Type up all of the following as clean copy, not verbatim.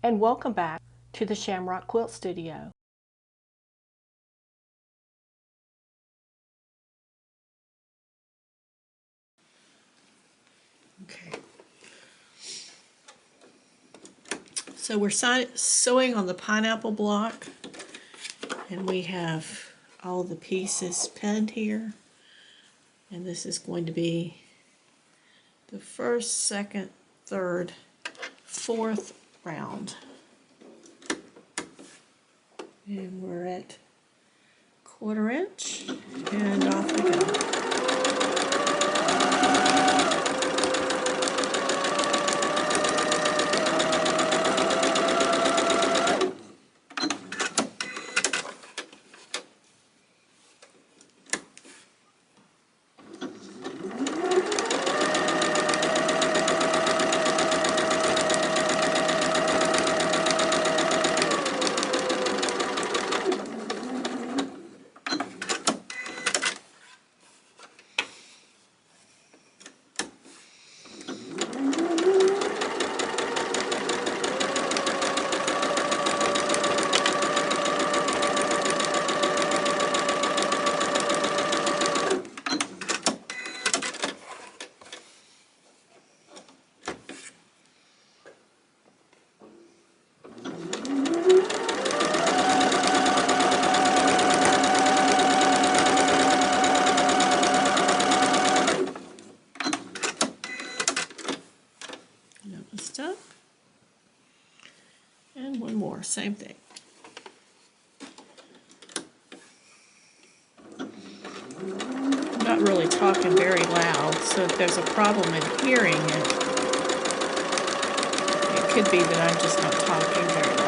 and welcome back to the Shamrock Quilt Studio. Okay. So we're sewing on the pineapple block, and we have all the pieces pinned here, and this is going to be the first, second, third, fourth round. And we're at 1/4 inch, and off we go. Done. And one more, same thing. I'm not really talking very loud, so if there's a problem in hearing it, it could be that I'm just not talking very loud.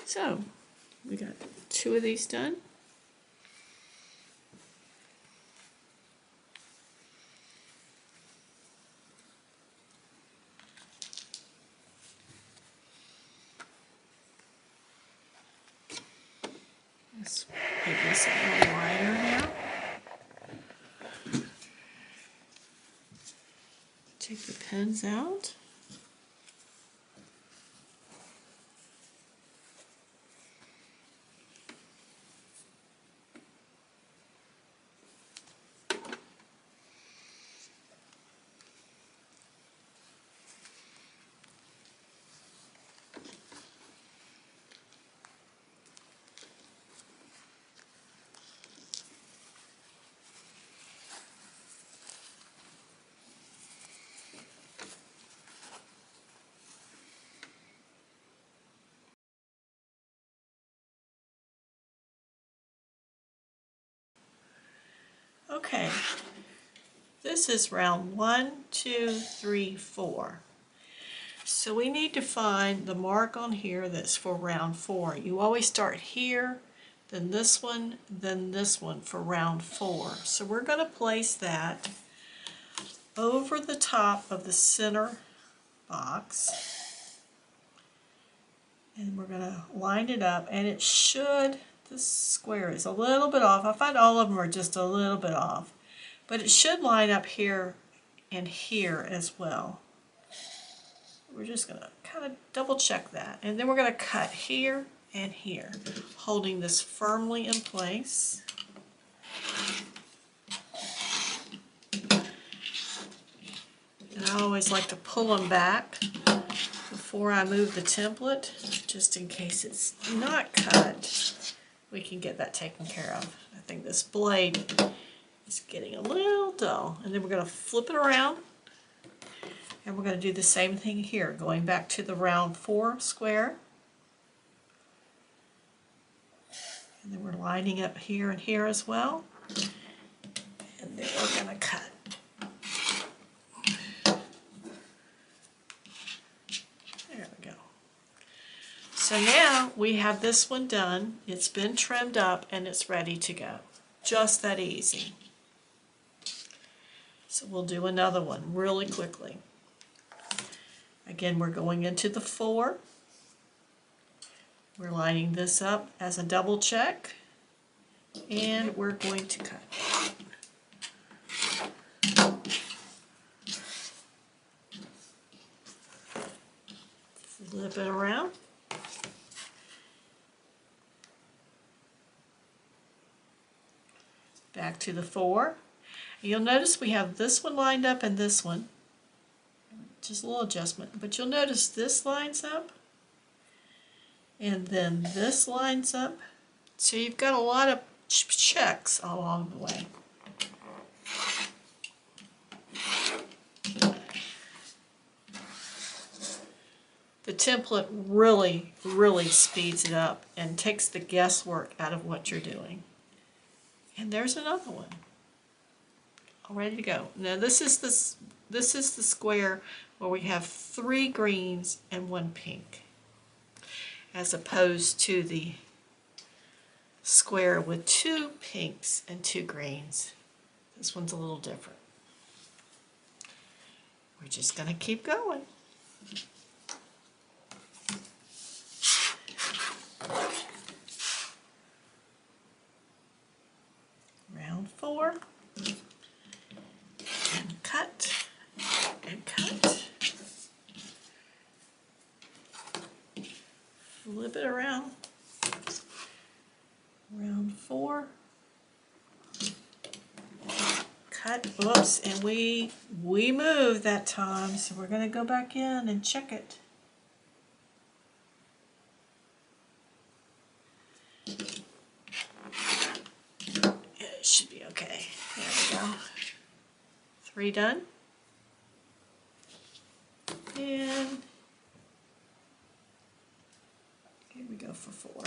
So, we got 2 of these done. Let's make this a little wider now. Take the pins out. Okay, this is round 1, 2, 3, 4. So we need to find the mark on here that's for round 4. You always start here, then this one for round 4. So we're going to place that over the top of the center box, and we're going to line it up, and it should, this square is a little bit off. I find all of them are just a little bit off, but it should line up here and here as well. We're just going to kind of double check that, and then we're going to cut here and here, holding this firmly in place. And I always like to pull them back before I move the template, just in case it's not cut, we can get that taken care of. I think this blade is getting a little dull. And then we're going to flip it around, and we're going to do the same thing here, going back to the round 4 square. And then we're lining up here and here as well. And then we're going to cut. There we go. So now we have this one done. It's been trimmed up and it's ready to go. Just that easy. So we'll do another one really quickly. Again, we're going into the 4. We're lining this up as a double check, and we're going to cut. Flip it around. Back to the 4. You'll notice we have this one lined up and this one. Just a little adjustment, but you'll notice this lines up and then this lines up. So you've got a lot of checks along the way. The template really, really speeds it up and takes the guesswork out of what you're doing. And there's another one, all ready to go. Now this is the square where we have 3 greens and 1 pink, as opposed to the square with 2 pinks and 2 greens. This one's a little different. We're just going to keep going. Round 4, and cut, and cut. Flip it around. Round 4, cut. Whoops, and we moved that time, so we're going to go back in and check it. It should be okay. There we go. 3 done. And here we go for 4.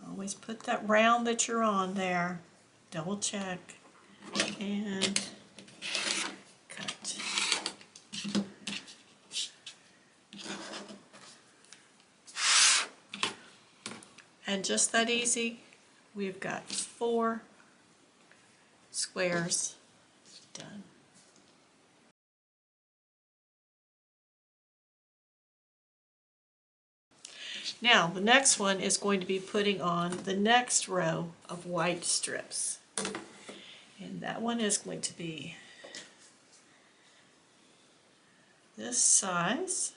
Always put that round that you're on there. Double check and cut. And just that easy, we've got 4 squares done. Now the next one is going to be putting on the next row of white strips. And that one is going to be this size.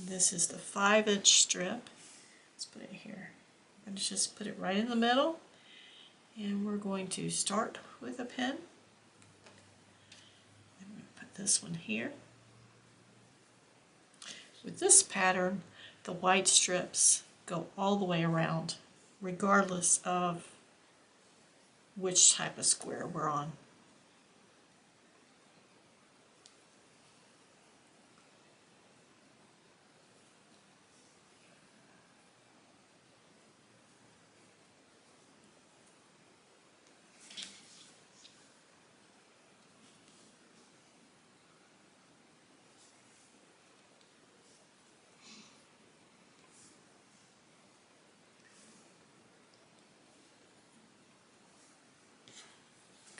This is the 5-inch strip. Let's put it here. I'm going to just put it right in the middle. And we're going to start with a pin. I'm going to put this one here. With this pattern, the white strips go all the way around, regardless of which type of square we're on.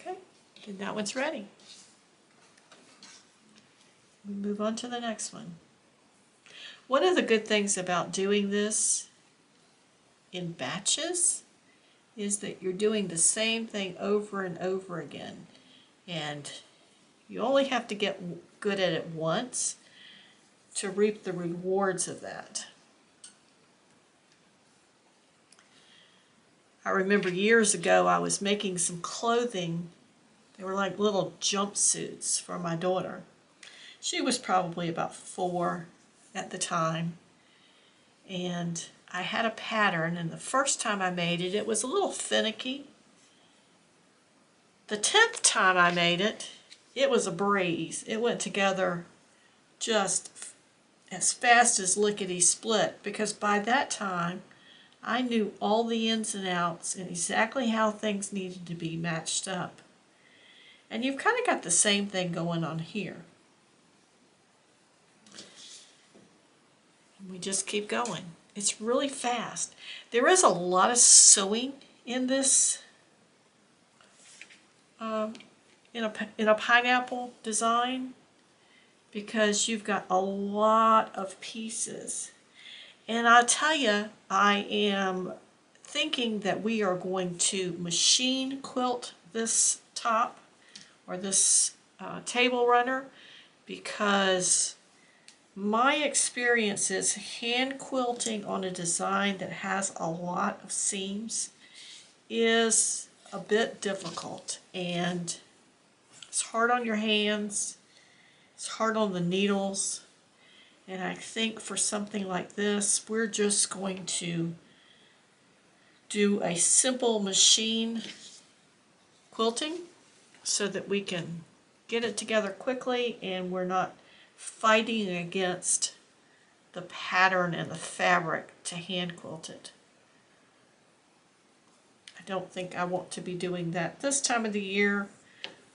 Okay, and that one's ready. We move on to the next one. One of the good things about doing this in batches is that you're doing the same thing over and over again, and you only have to get good at it once to reap the rewards of that. I remember years ago I was making some clothing. They were like little jumpsuits for my daughter. She was probably about 4 at the time. And I had a pattern, and the first time I made it, it was a little finicky. The 10th time I made it, it was a breeze. It went together just as fast as lickety-split, because by that time I knew all the ins and outs and exactly how things needed to be matched up. And you've kind of got the same thing going on here. And we just keep going. It's really fast. There is a lot of sewing in this, in a pineapple design, because you've got a lot of pieces. And I'll tell you, I am thinking that we are going to machine quilt this top, or this table runner, because my experience is hand quilting on a design that has a lot of seams is a bit difficult, and it's hard on your hands, it's hard on the needles. And I think for something like this, we're just going to do a simple machine quilting so that we can get it together quickly and we're not fighting against the pattern and the fabric to hand quilt it. I don't think I want to be doing that this time of the year,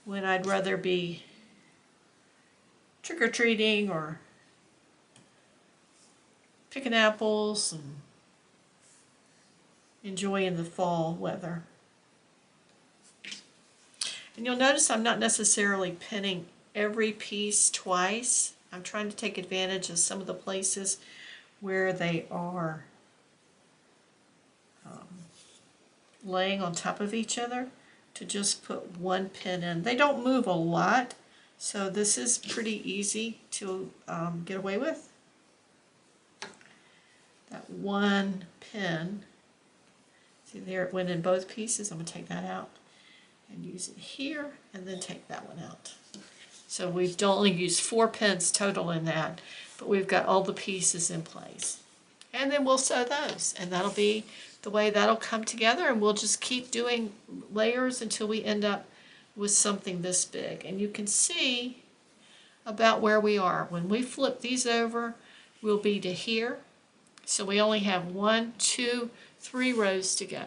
when I'd rather be trick-or-treating or picking apples and enjoying the fall weather. And you'll notice I'm not necessarily pinning every piece twice. I'm trying to take advantage of some of the places where they are laying on top of each other, to just put one pin in. They don't move a lot, so this is pretty easy to get away with. That one pin, see there, it went in both pieces. I'm going to take that out and use it here, and then take that one out. So we've only used 4 pins total in that, but we've got all the pieces in place. And then we'll sew those, and that'll be the way that'll come together, and we'll just keep doing layers until we end up with something this big. And you can see about where we are. When we flip these over, we'll be to here. So we only have 1, 2, 3 rows to go.